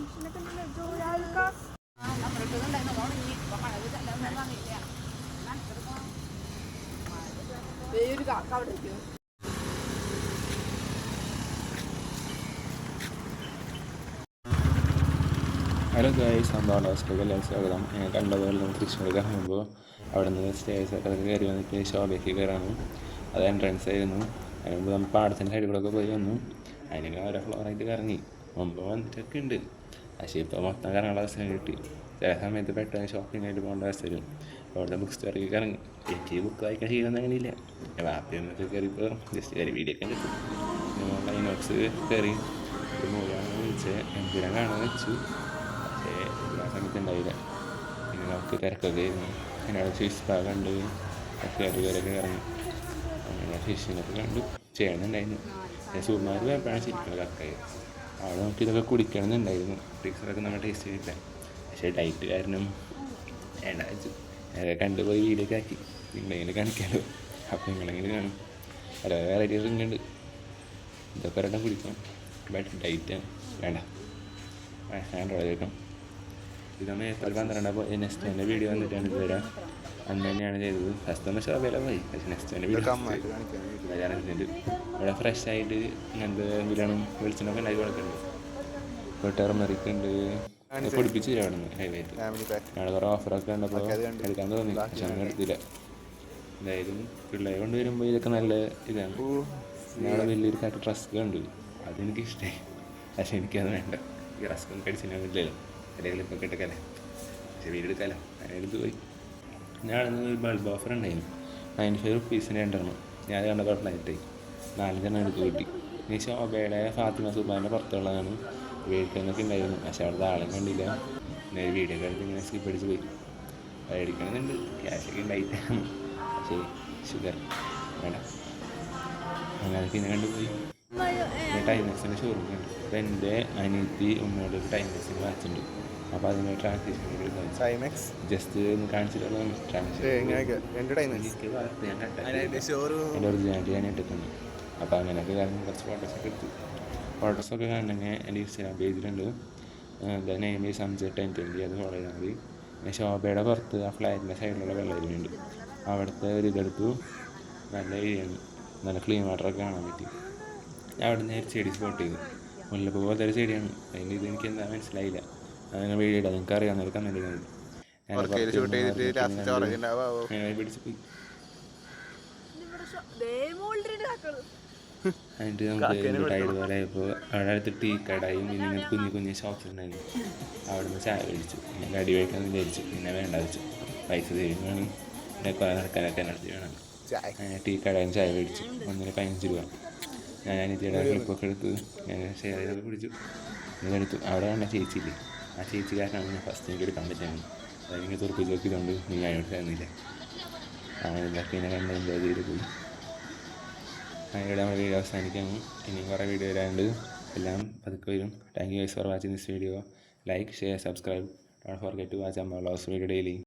Hello guys, സംഭവം ഹോസ്റ്റലിലേക്ക് സ്വാഗതം. കണ്ടതുപോലെ നമ്മൾ തൃശ്ശൂർ ഇറങ്ങുമ്പോൾ അവിടെ നിന്ന് സ്റ്റേജൊക്കെ കയറി വന്നിട്ട് ഷോപ്പിലേക്ക് കയറാണ്. അത് എൻട്രൻസ് ആയിരുന്നു. അതിന് മുമ്പ് നമ്മൾ പാടത്തിൻ്റെ സൈഡിലൂടെ പോയി വന്നു. അതിനൊക്കെ ഓരോ ഫ്ലോറായിട്ട് കറങ്ങി മുമ്പ് വന്നിട്ടൊക്കെ ഉണ്ട്. പക്ഷേ ഇപ്പോൾ മൊത്തം കറങ്ങാനുള്ള അവസരം കിട്ടി. ചില സമയത്ത് പെട്ടെന്ന് ഷോപ്പിംഗ് ആയിട്ട് പോകേണ്ട അവസ്ഥ വരും. അവിടുത്തെ ബുക്ക് സ്റ്റോറിലേക്ക് ഇറങ്ങി. എനിക്ക് ബുക്ക് വായിക്കാൻ ചെയ്യുന്നത് അങ്ങനെയില്ല. വാപ്പിയൊക്കെ കയറിയപ്പോൾ ജസ്റ്റ് കയറി വീഡിയോ ഒക്കെ എടുത്തു. ലൈനോക്സ് കയറി ഒരു മൂവാണ് വിളിച്ച് എന്തിനാണ് കാണാൻ വെച്ചു. പക്ഷേ ആ സമയത്ത് ഉണ്ടായില്ല. പിന്നെ നമുക്ക് തിരക്കൊക്കെ ആയിരുന്നു. അതിനവിടെ ഫിഷ് പാ കണ്ട് കയറിയൊക്കെ ഇറങ്ങി. അങ്ങനെ ഫിഷിനൊക്കെ കണ്ടു ചെയ്യണമെന്നുണ്ടായിരുന്നു. സുമാർ പോയപ്പോഴാണ് ശരിക്കും കറക്കായി. അവിടെ നമുക്ക് ഇതൊക്കെ കുടിക്കണമെന്നുണ്ടായിരുന്നു. ഡ്രിങ്ക്സൊക്കെ നമ്മൾ ടേസ്റ്റ് ചെയ്തില്ല. പക്ഷേ ഡയറ്റ് കാരണം വേണ്ട വെച്ചു. അതൊക്കെ കണ്ടുപോയി വീഡിയോ ഒക്കെ ആക്കി നിങ്ങളെങ്കിലും കാണിക്കാമല്ലോ. അപ്പം നിങ്ങളെങ്കിലും കാണും. പല വെറൈറ്റി ഡ്രിങ്ക് ഉണ്ട്. ഇതൊക്കെ ഒരെണ്ണം കുടിക്കാം. ബട്ട് ഡയറ്റ് വേണ്ട കേൾക്കാം. ഇതൊന്ന് ഏപ്രിൽ 12 അപ്പോൾ നെക്സ്റ്റ് എൻ്റെ വീഡിയോ വന്നിട്ടാണ് ഇതുവരെ. അന്ന് തന്നെയാണ് ചെയ്തത്. ഫസ്റ്റ് ഒന്ന് ഷോപ്പില പോയി. പക്ഷേ നെക്സ്റ്റ് എൻ്റെ വീഡിയോ വരാറുണ്ട്. ഇവിടെ ഫ്രഷ് ആയിട്ട് ഇങ്ങനത്തെ എന്തിനാണ് വെളിച്ചെണ്ണൊക്കെ ഉണ്ടാക്കി കൊടുക്കുന്നുണ്ട്. ഇപ്പോൾ ടെർമറിക്കുണ്ട്. പൊടിപ്പിച്ച് തരും അവിടെ നിന്ന് ഹൈവേറ്റ്. ഞങ്ങൾ കുറേ ഓഫറൊക്കെ ഉണ്ടപ്പോൾ എടുക്കാൻ തോന്നി. പക്ഷെ അങ്ങനെ എടുത്തില്ല. എന്തായാലും പിള്ളേരെ കൊണ്ട് വരുമ്പോൾ ഇതൊക്കെ നല്ല ഇതാണ്. ഞങ്ങളുടെ വലിയൊരു കാറ്റ് റസ്ക് ഉണ്ട്. അതെനിക്കിഷ്ടമായി. പക്ഷെ എനിക്കത് വേണ്ട. ഈ റസ്കൊന്നും കടിച്ചില്ലല്ലോ. അല്ലെങ്കിൽ ഇപ്പോൾ കിട്ടക്കല്ലേ. പക്ഷെ വീടെടുക്കാമല്ലോ. അതിനെടുത്ത് പോയി. ഞാനന്ന് ഒരു ബൾബ് ഓഫർ ഉണ്ടായിരുന്നു. 95 റുപ്പീസിന് രണ്ടെണ്ണം. ഞാൻ കണ്ടപ്പോൾ ഫ്ലൈറ്റായി 4 എടുത്ത് കിട്ടി. ഈ ശോഭയുടെ ഫാത്തിമ സുബാൻ്റെ പുറത്തുള്ളതാണ്. വീട്ടിലൊക്കെ ഉണ്ടായിരുന്നു. പക്ഷെ അവിടുത്തെ ആളെ കണ്ടില്ല. പിന്നെ വീഡിയോ ഒക്കെ എടുത്ത് ഇങ്ങനെ സ്കിപ്പ് അടിച്ച് പോയി. അത് അടിക്കണമെന്നുണ്ട്. ക്യാഷൊക്കെ ഉണ്ടായിട്ടാണ്. പക്ഷേ ഷുഗർ വേണ്ട. അങ്ങനെ പിന്നെ കണ്ടുപോയി. ടൈമേഴ്സിൻ്റെ ഷോറൂം ഉണ്ട്. അപ്പോൾ എൻ്റെ അനിയത്തി ഉമ്മയോട് ഒരു ടൈമേഴ്സിന് വാച്ചുണ്ട്. അപ്പോൾ അതിന് ട്രാൻസാക്ഷൻ ജസ്റ്റ് ഒന്ന് കാണിച്ചിട്ടുള്ളതാണ്. എൻ്റെ ഒറിജിനാലിറ്റി ഞാൻ ഇട്ടിട്ടുണ്ട്. അപ്പോൾ അങ്ങനെയൊക്കെ കാരണം കുറച്ച് ഫോട്ടോസൊക്കെ എടുത്തു. ഫോട്ടോസൊക്കെ കാണണമെങ്കിൽ എൻ്റെ ഇൻസ്റ്റാഗ്രാം പേജിലുണ്ട്. എന്താ നെയിം സംജയ് 1020. അത് ഫോളോ ചെയ്താൽ മതി. പിന്നെ ശോഭയുടെ പുറത്ത് ആ ഫ്ലാറ്റിൻ്റെ സൈഡിലുള്ള വെള്ളരിയുണ്ട്. അവിടുത്തെ ഒരു ഇതെടുത്തു. നല്ല ഏരിയയാണ്. നല്ല ക്ലീൻ വാട്ടറൊക്കെ കാണാൻ പറ്റി. ഞാൻ അവിടെ നിന്ന് ഒരു ചെടി സ്പോട്ട് ചെയ്തു. മുല്ലപ്പൂ പോലത്തെ ഒരു ചെടിയാണ്. അതിൻ്റെ ഇത് എനിക്ക് എന്താ മനസ്സിലായില്ല. അങ്ങനെ വീഡിയോ ഇടാം. നിങ്ങൾക്ക് അറിയാവുന്നവർ കമൻറ്റ് ചെയ്യുന്നത് പിടിച്ച് പോയി. അതിൻ്റെ നമുക്ക് ടൈഡ് പോലെ ആയപ്പോൾ അവിടെ അടുത്ത് ടീ കടയും പിന്നെ കുഞ്ഞു കുഞ്ഞു ഷോപ്സ് ഉണ്ടായിരുന്നു. അവിടെ നിന്ന് ചായ മേടിച്ചു. പിന്നെ അടി വയ്ക്കാമെന്ന് വിചാരിച്ചു. പിന്നെ വേണ്ട വെച്ചു. പൈസ തരും വേണം. പിന്നെ കുറേ നടക്കാനൊക്കെ നടത്തി വേണം. ടീ കടയിൽ ചായ മേടിച്ചു. 15 രൂപ. ഞാൻ അനിയത്തിയുടെ ക്ലിപ്പൊക്കെ എടുത്ത് ഞാൻ ഷെയർ ചെയ്തൊക്കെ പിടിച്ചു. ഇതെടുത്തു. അവിടെ വേണ്ട ചേച്ചിയില്ലേ, ആ ചേച്ചി കാരണമാണ് ഞാൻ ഫസ്റ്റ് എനിക്ക് എടുക്കാൻ പറ്റുന്നത്. അതിങ്ങനെ തുറപ്പിച്ച് നോക്കിയതുകൊണ്ട് നീ അതിനോട് തരുന്നില്ല. അങ്ങനെ പിന്നെ കണ്ട് എൻജോയ് ചെയ്ത് പോയി. അതിലൂടെ നമ്മുടെ വീഡിയോ അവസാനിക്കാനും ഇനിയും കുറേ വീഡിയോ വരാനുണ്ട്. എല്ലാം പതുക്കെ വരും. Thank you guys for watching this video. Like, share, subscribe. Don't forget to watch Amma vlogs video daily.